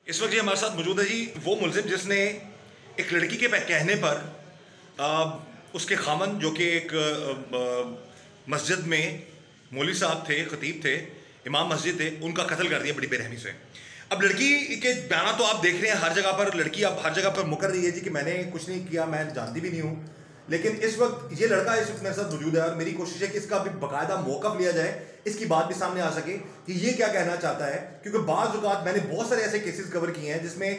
इस वक्त जी हमारे साथ मौजूद है जी वो मुलजिम जिसने एक लड़की के कहने पर उसके खामन जो कि एक मस्जिद में मौलवी साहब थे, खतीब थे, इमाम मस्जिद थे, उनका कत्ल कर दिया बड़ी बेरहमी से। अब लड़की के बयान तो आप देख रहे हैं हर जगह पर, लड़की अब हर जगह पर मुकर रही है जी कि मैंने कुछ नहीं किया, मैं जानती भी नहीं हूँ। लेकिन इस वक्त ये लड़का इस वक्त मेरे साथ मौजूद है और मेरी कोशिश है कि इसका भी बाकायदा मौक़िफ़ लिया जाए, इसकी बात भी सामने आ सके कि ये क्या कहना चाहता है। क्योंकि बाज़ औक़ात मैंने बहुत सारे ऐसे केसेस कवर किए हैं जिसमें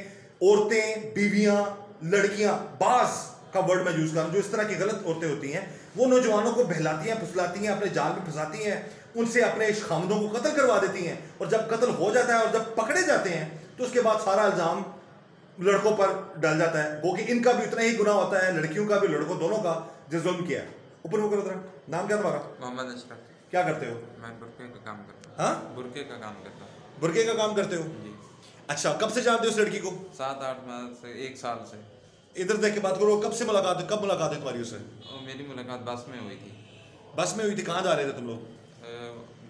औरतें, बीवियाँ, लड़कियाँ, बाज़ का वर्ड मैं यूज़ कर रहा हूँ, जो इस तरह की गलत औरतें होती हैं, वो नौजवानों को बहलाती हैं, फुसलाती हैं, अपने जाल में फंसाती हैं, उनसे अपने खामदों को कत्ल करवा देती हैं। और जब कत्ल हो जाता है और जब पकड़े जाते हैं तो उसके बाद सारा इल्ज़ाम लड़कों पर डल जाता है। वो कि इनका भी उतना ही गुनाह होता है, लड़कियों का भी, लड़कों दोनों का, जो जुल्म किया है। ऊपर मुकर उधर, नाम क्या तुम्हारा? मोहम्मद अशरफ। क्या करते हो? मैं बुरके का काम करता हूँ। हाँ, बुरके का काम करता हूँ। बुरके का काम करते हो जी। अच्छा, कब से जानते हो उस लड़की को? 7-8 माह से, 1 साल से। इधर देख के बात करो। कब से मुलाकात, कब मुलाकात है तुम्हारी उससे? और मेरी मुलाकात बस में हुई थी। बस में हुई थी? कहाँ जा रहे थे तुम लोग?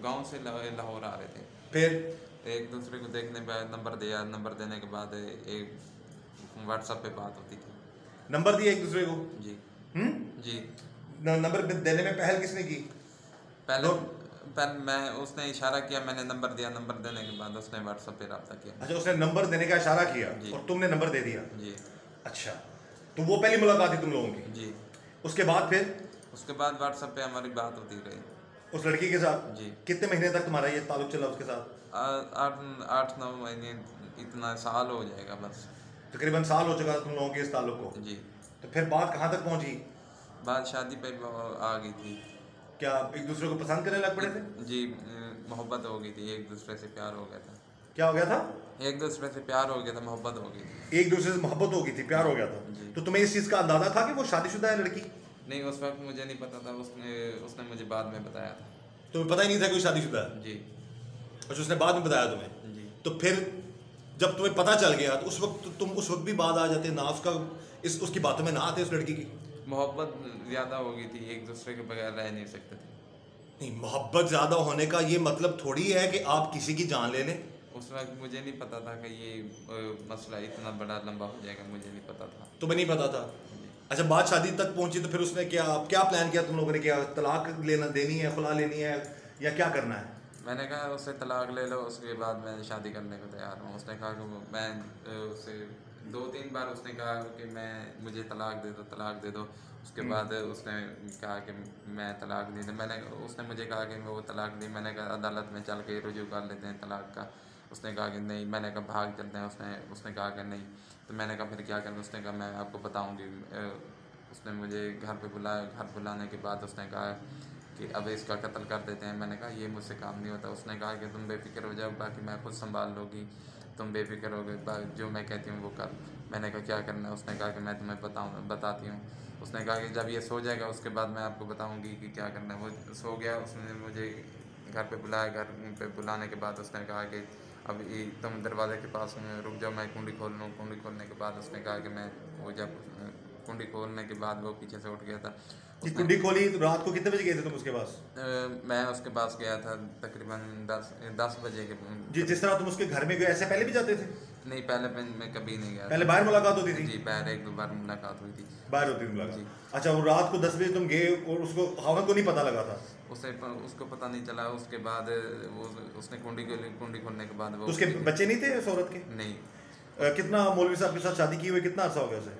गांव से लाहौर आ रहे थे। फिर एक दूसरे को देखने पे नंबर दिया, नंबर देने के बाद एक व्हाट्सएप पे बात होती थी। नंबर दिया एक दूसरे को? जी। जी। नंबर देने में पहल किसने की? पहले मैं, उसने इशारा किया, मैंने नंबर दिया, नंबर देने के बाद उसने व्हाट्सएप पे रब्ता किया। अच्छा, उसने नंबर देने का इशारा किया और तुमने नंबर दे दिया? जी। अच्छा, तो वो पहली मुलाकात थी तुम लोगों की? जी। उसके बाद फिर? उसके बाद व्हाट्सएप पे हमारी बात होती रही। उस लड़की के साथ? जी। कितने महीने तक तुम्हारा ये ताल्लुक चला उसके साथ? 8-9 महीने, इतना साल हो जाएगा बस। तकरीबन साल हो चुका था तुम लोगों के इस ताल्लुक को? जी। तो फिर बात कहाँ तक पहुँची? बात शादी पे आ गई थी। क्या एक दूसरे को पसंद करने लग पड़े थे? जी, मोहब्बत हो गई थी, एक दूसरे से प्यार हो गया था। क्या हो गया था? एक दूसरे से प्यार हो गया था, मोहब्बत हो गई थी। एक दूसरे से मोहब्बत हो गई थी, प्यार हो गया था। जी। तो तुम्हें इस चीज़ का अंदाजा था कि वो शादीशुदा है लड़की? नहीं, उस वक्त मुझे नहीं पता था, उसने मुझे बाद में बताया था। तुम्हें पता ही नहीं था कोई शादीशुदा है? जी। अच्छा, उसने बाद में बताया तुम्हें? जी। तो फिर जब तुम्हें पता चल गया तो उस वक्त तुम उस वक्त भी बाद आ जाते ना, उसका उसकी बातों में ना आते उस लड़की की? मोहब्बत ज़्यादा हो गई थी, एक दूसरे के बगैर रह नहीं सकते थे। नहीं, मोहब्बत ज़्यादा होने का ये मतलब थोड़ी है कि आप किसी की जान ले लें। उस वक्त मुझे नहीं पता था कि ये मसला इतना बड़ा लंबा हो जाएगा, मुझे नहीं पता था। तुम्हें नहीं पता था? अच्छा, बात शादी तक पहुंची तो फिर उसने क्या प्लान किया तुम लोगों ने? क्या तलाक देनी है, खुला लेनी है, या क्या करना है? मैंने कहा उससे तलाक ले लो, उसके बाद मैं शादी करने को तैयार हूँ। उसने कहा कि मैं उससे 2-3 बार उसने कहा कि मुझे तलाक दे दो, तलाक दे दो। उसके बाद उसने कहा कि मैं तलाक नहीं दूँ। उसने मुझे कहा कि मैं वो तलाक दी। मैंने कहा अदालत में चल के रुजू कर लेते हैं तलाक का। उसने कहा कि नहीं। मैंने कहा भाग चलते हैं। उसने कहा कि नहीं। तो मैंने कहा फिर क्या करना? उसने कहा मैं आपको बताऊँगी। उसने मुझे घर पे बुलाया। घर बुलाने के बाद उसने कहा कि अब इसका कत्ल कर देते हैं। मैंने कहा ये मुझसे काम नहीं होता। उसने कहा कि तुम बेफिक्र हो जाओ, बाकी मैं खुद संभाल लूँगी, तुम बेफिक्र हो गए, जो मैं कहती हूँ वो कर। मैंने कहा क्या करना है? उसने कहा कि मैं तुम्हें बताती हूँ। उसने कहा कि जब ये सो जाएगा उसके बाद मैं आपको बताऊँगी कि क्या करना है। वो सो गया। उसने मुझे घर पे बुलाया। घर पे बुलाने के बाद उसने कहा कि अब ये तुम दरवाजे के पास रुक जाओ, मैं कुंडी खोल लूँ। कुंडी खोलने के बाद उसने कहा कि मैं वो जब कुंडी खोलने के बाद वो पीछे से उठ गया था। कुंडी खोली तो रात को कितने बजे गए थे तुम उसके पास? मैं उसके पास गया था तकरीबन 10 बजे के। जी, जिस तरह तुम उसके घर में गए ऐसे पहले भी जाते थे? नहीं, पहले मैं कभी नहीं गया। पहले बाहर मुलाकात होती थी? जी, बाहर 1-2 बार मुलाकात हुई थी। बाहर होती थी मुलाकात? जी। अच्छा, वो रात को 10 बजे तुम गए और उसको खावत को नहीं पता लगा था? उसको पता नहीं चला। उसके बाद उसने कुंडी खोलने के बाद वो तो उसके बच्चे नहीं थे उस औरत के? नहीं। कितना मौलवी साहब के साथ शादी की हुई कितना अर्सा हो गया उसे?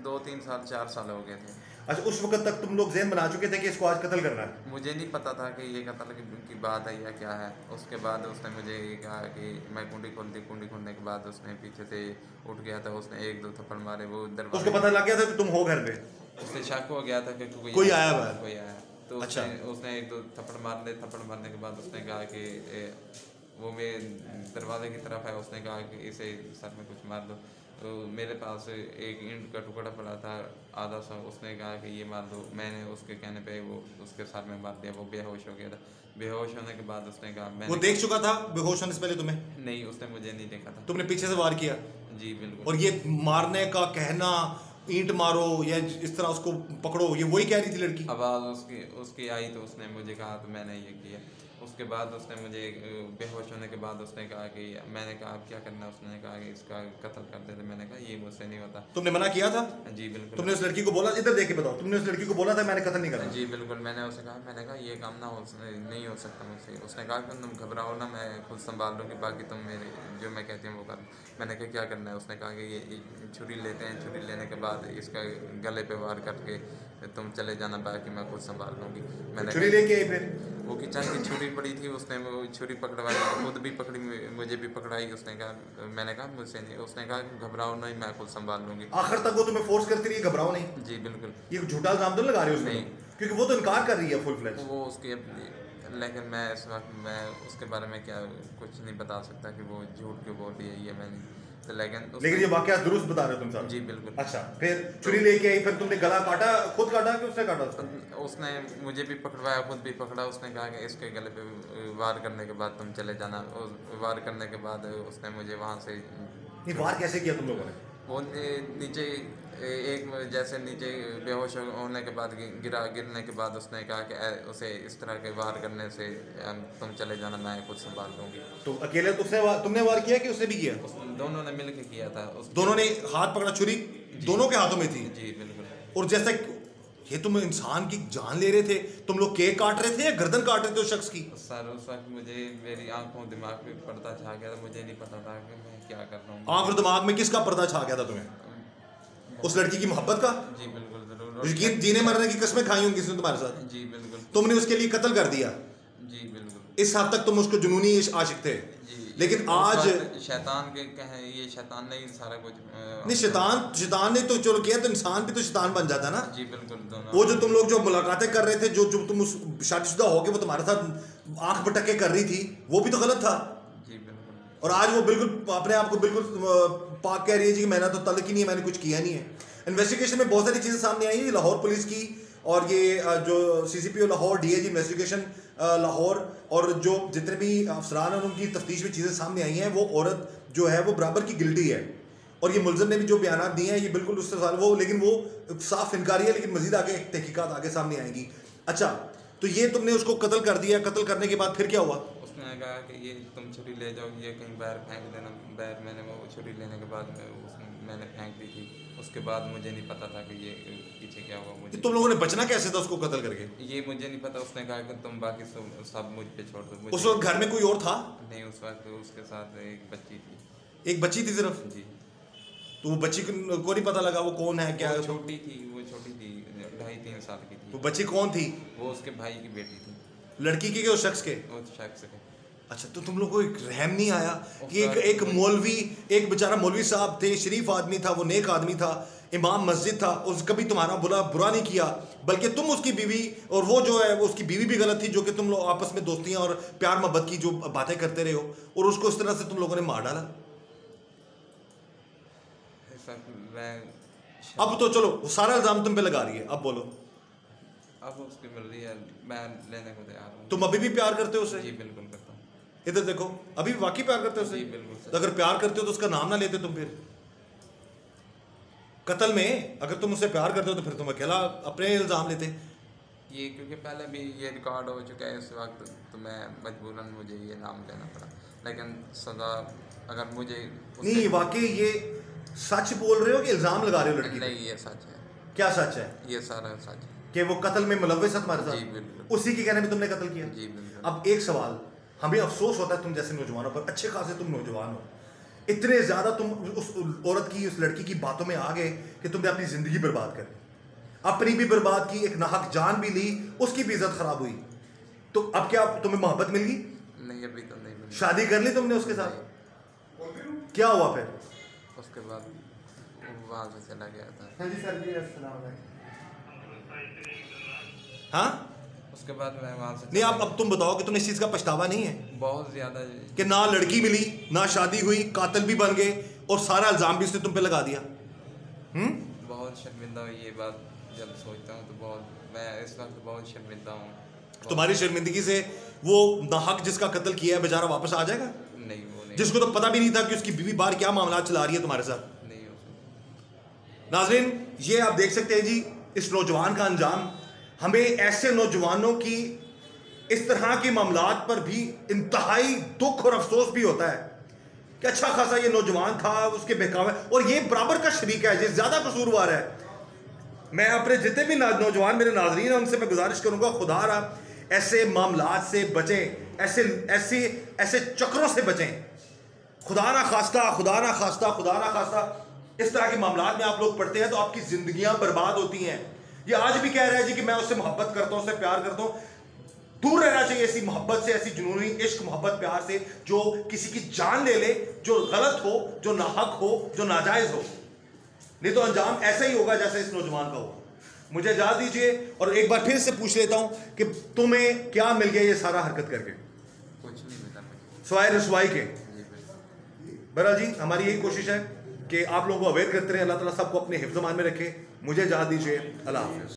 2-3 साल 4 साल हो गए थे। अच्छा, उस वक्त तक तुम लोग ज़हन बना चुके थे कि इसको आज कत्ल करना है? मुझे नहीं पता था कि ये कत्ल की बात है या क्या है। उसके बाद उसने मुझे ये कहा कि मैं कुंडी खोलती। कुंडी खोलने के बाद उसने पीछे से उठ गया था। उसने 1-2 थप्पड़ मारे। वो दरवाजे, उसको पता लग गया था कि तुम हो घर पे? उससे शक हो गया था कि कोई आया हुआ है। कोई आया। तो अच्छा। उसने 1-2 थप्पड़ मार ले। थप्पड़ मारने के बाद उसने कहा कि वो मेरे दरवाजे की तरफ है। उसने कहा कि इसे सर में कुछ मार दो। तो मेरे पास एक ईंट का टुकड़ा पड़ा था आधा सा। उसने कहा कि ये मार दो। मैंने उसके कहने पे वो उसके सर में मार दिया। वो बेहोश हो गया था। बेहोश होने के बाद उसने कहा वो देख चुका था बेहोश होने से पहले तुम्हें? नहीं, उसने मुझे नहीं देखा था। तुमने पीछे से वार किया? जी बिल्कुल। और ये मारने का कहना, ईंट मारो या इस तरह उसको पकड़ो, ये वही कह रही थी लड़की? आवाज़ उसकी आई तो उसने मुझे कहा तो मैंने ये किया। उसके बाद उसने मुझे बेहोश होने के बाद उसने कहा कि मैंने कहा आप क्या करना है, उसने कहा कि इसका कत्ल कर देते। मैंने कहा ये मुझसे नहीं होता। तुमने मना किया था? जी बिल्कुल। तुमने उस लड़की को बोला, इधर देख के बताओ, तुमने उस लड़की को बोला था मैंने कत्ल नहीं करना? जी बिल्कुल, मैंने उसे कहा, मैंने कहा ये काम ना हो, नहीं हो सकता मुझसे। उसने कहा कि तुम घबराओ ना, मैं खुद संभाल लूँगी, बाकी तुम मेरे जो मैं कहती हूँ वो कर। मैंने कहा क्या करना है? उसने कहा कि ये छुरी लेते हैं, छुरी लेने के बाद इसका गले पे वार करके तुम चले जाना, बाकी मैं खुद संभाल लूँगी। मैंने छुरी लेके आई फिर? वो किचन की छुरी पड़ी थी, उसने वो छुरी पकड़वाई, खुद भी पकड़ी, मुझे भी पकड़ाई। उसने कहा, मैंने कहा मुझसे नहीं। उसने कहा घबराओ नहीं, मैं खुद संभाल लूँगी। आखिर तक वो तुम्हें फोर्स करती रही घबराओ नहीं? जी बिल्कुल। ये झूठा इल्जाम तो लगा रहे हो उसमें? नहीं, क्योंकि वो तो इनकार कर रही है फुल फ्लैश। वो उसकी, लेकिन मैं इस वक्त मैं उसके बारे में क्या कुछ नहीं बता सकता कि वो झूठ क्यों बोल रही है, ये मैं नहीं। तो लेकिन ये वाकया दुरुस्त बता रहे हो तुम साहब? जी बिल्कुल। अच्छा, फिर छुरी लेके आई, फिर तुमने गला काटा, खुद काटा कि उसने काटा? उसने मुझे भी पकड़वाया, खुद भी पकड़ा। उसने कहा कि इसके गले पे वार करने के बाद तुम चले जाना। वार करने के बाद उसने मुझे वहाँ से, ये वार कैसे किया तुम लोगों ने? वो नीचे एक जैसे नीचे बेहोश होने के बाद गिरने के बाद उसने कहा कि उसे इस तरह के वार करने से तुम चले जाना, मैं खुद संभाल लूँगी। तो अकेले तुमने वार किया कि उसने भी किया? दोनों ने मिल के किया था। दोनों ने हाथ पकड़ा, छुरी दोनों के हाथों में थी? जी बिल्कुल। और जैसा ये तुम इंसान की जान ले रहे थे, तुम लोग केक काट रहे थे या गर्दन काट रहे थे उस शख्स की? सर उस वक्त मुझे मेरी आंखों दिमाग पे पर्दा छा गया था, मुझे नहीं पता था कि मैं क्या कर रहा हूँ। आंख और दिमाग में किसका पर्दा छा गया था तुम्हें? उस लड़की की मोहब्बत का? जी बिल्कुल जरूर। जीने मरने की कस्में खाई होंगी किसने तुम्हारे साथ? जी बिल्कुल। तुमने उसके लिए कत्ल कर दिया? जी बिल्कुल। इस हद तक तुम उसको जुनूनी आशिक थे। जी। लेकिन आज शैतान के कहें, ये शैतान ने ही सारा कुछ नहीं, शैतान ने तो चलो किया, तो इंसान भी तो शैतान बन जाता ना। जी बिल्कुल। दोनों वो जो तुम लोग जो मुलाकातें कर रहे थे, जो तुम उस शादीशुदा होके वो तुम्हारे साथ आंख पटक के कर रही थी, वो भी तो गलत था। जी बिल्कुल। और आज वो बिल्कुल अपने आप को बिल्कुल पाक कह रही है जी कि मैंने तो तलक ही नहीं है, मैंने कुछ किया नहीं है। इन्वेस्टिगेशन में बहुत सारी चीज़ें सामने आई है, लाहौर पुलिस की और ये जो CCPO Lahore, DIG investigation Lahore और जो जितने भी अफसरान हैं उनकी तफ्तीश में चीज़ें सामने आई हैं, वो औरत जो है वो बराबर की गिल्टी है। और ये मुलज़िम ने भी जो बयान दिए हैं ये बिल्कुल उससे वो, लेकिन वो साफ इनकारी है, लेकिन मजीद आगे तहकीकात आगे सामने आएंगी। अच्छा, तो ये तुमने उसको कत्ल कर दिया, कत्ल करने के बाद फिर क्या हुआ? उसने कहा कि ये तुम छुरी ले जाओ, ये कहीं बाहर फेंक देना। बाहर मैंने वो छुरी लेने के बाद मैंने फेंक दी थी। उसके बाद मुझे नहीं पता था कि ये पीछे क्या हुआ। मुझे तुम लोगों ने बचना कैसे था उसको कत्ल करके? ये मुझे नहीं पता। उसने कहा कि तुम बाकी सब मुझ पे छोड़ दो। उस वक्त घर में कोई और था? नहीं, उस वक्त उसके साथ एक बच्ची थी। एक बच्ची थी सिर्फ? जी। तो वो बच्ची को नहीं पता लगा वो कौन है क्या? वो छोटी थी 2.5-3 साल की थी। तो बच्ची कौन थी? वो उसके भाई की बेटी थी। लड़की की उस शख्स के? उस शख्स के। अच्छा, तो तुम लोग को एक रहम नहीं आया कि एक मौलवी, एक बेचारा मौलवी साहब थे, शरीफ आदमी था, वो नेक आदमी था, इमाम मस्जिद था, उस कभी तुम्हारा बुरा नहीं किया, बल्कि तुम उसकी बीवी और वो जो है वो उसकी बीवी भी गलत थी, जो कि तुम लोग आपस में दोस्तियां और प्यार मोहब्बत की जो बातें करते रहे हो, और उसको इस तरह से तुम लोगों ने मार डाला। अब तो चलो सारा इल्जाम तुम पे लगा रही है, अब बोलो। अब उसकी मिल रही है, मैं लेने को तैयार हूँ। तुम अभी भी प्यार करते हो उसे? जी बिल्कुल करता हूँ। इधर देखो, अभी वाकई प्यार करते हो उसे? जी बिल्कुल। तो अगर प्यार करते हो तो उसका नाम ना लेते तुम फिर कत्ल में? अगर तुम उससे प्यार करते हो तो फिर तुम अकेला अपने इल्जाम लेते। ये क्योंकि पहले भी ये रिकॉर्ड हो चुका है इस वक्त, तो मैं मजबूरन मुझे ये नाम लेना पड़ा। लेकिन सदा अगर मुझे नहीं, वाकई ये सच बोल रहे हो कि इल्जाम लगा रहे हो लड़की? नहीं, ये सच है। क्या सच है? ये सारा सच है कि वो कत्ल में मुलव्वस है तुम्हारे साथ? जी बिल्कुल। उसी के कहने में तुमने कत्ल किया? जी बिल्कुल। अब एक सवाल, हमें अफसोस होता है तुम जैसे नौजवानों पर, अच्छे खासे तुम नौजवान हो, इतने ज्यादा तुम उस औरत की, उस लड़की की बातों में आ गए कि तुमने अपनी जिंदगी बर्बाद कर दी, अपनी भी बर्बाद की, एक नाहक जान भी ली, उसकी भी इज्जत खराब हुई। तो अब क्या तुम्हें मोहब्बत मिल गई? नहीं, अभी तो नहीं मिली। शादी कर ली तुमने उसके साथ? क्या हुआ फिर? उसके बाद वहाँ से चला गया था। हाँ, उसके बाद मैं वहाँ से नहीं, अब तुम बताओ कि तुम्हें इस चीज का पछतावा नहीं है? बहुत ज्यादा कि ना लड़की मिली, ना शादी हुई, कातिल भी बन गए और सारा इल्जाम भी उसने तुम पे लगा दिया। बहुत शर्मिंदा हुई ये बात जब सोचता हूँ, तो बहुत, मैं इस वक्त बहुत शर्मिंदा हूँ। तुम्हारी शर्मिंदगी से वो नाहक जिसका कत्ल किया है बेचारा वापस आ जाएगा? नहीं, वो नहीं। जिसको तो पता भी नहीं था कि उसकी बीवी बाहर क्या मामला चला रही है तुम्हारे साथ। नहीं हो सकता। नाज़रीन, ये आप देख सकते हैं जी इस नौजवान का अंजाम। हमें ऐसे नौजवानों की इस तरह के मामलात पर भी इंतहाई दुख और अफसोस भी होता है कि अच्छा खासा ये नौजवान था, उसके बहकावे, और ये बराबर का शरीक है, ये ज़्यादा कसूरवार है। मैं अपने जितने भी नौजवान मेरे नाजरीन हैं उनसे मैं गुजारिश करूँगा, खुदा रहा ऐसे मामलात से बचें, ऐसे ऐसे ऐसे चक्रों से बचें। खुदा ना खास्ता, खुदा ना खास्ता, खुदा ना खास्ता इस तरह के मामलात में आप लोग पढ़ते हैं तो आपकी ज़िंदगियाँ बर्बाद होती हैं। ये आज भी कह रहा है जी कि मैं उससे मोहब्बत करता हूँ, उससे प्यार करता हूँ। दूर रहना चाहिए ऐसी मोहब्बत से, ऐसी जुनूनी इश्क मोहब्बत प्यार से जो किसी की जान ले ले, जो गलत हो, जो नाहक हो, जो नाजायज़ हो। नहीं तो अंजाम ऐसा ही होगा जैसे इस नौजवान का हुआ। मुझे इजाज़त दीजिए और एक बार फिर से पूछ लेता हूँ कि तुम्हें क्या मिल गया ये सारा हरकत करके? कुछ नहीं मिला मुझे, सवाए रसवाई के। जी बिल्कुल। बहरहाल जी, हमारी यही कोशिश है कि आप लोगों को अवेयर करते रहे। अल्लाह ताला सबको अपने हिफ्ज़-ए-मान में रखे। मुझे इजाज़त दीजिए, अल्लाह हाफ़िज़।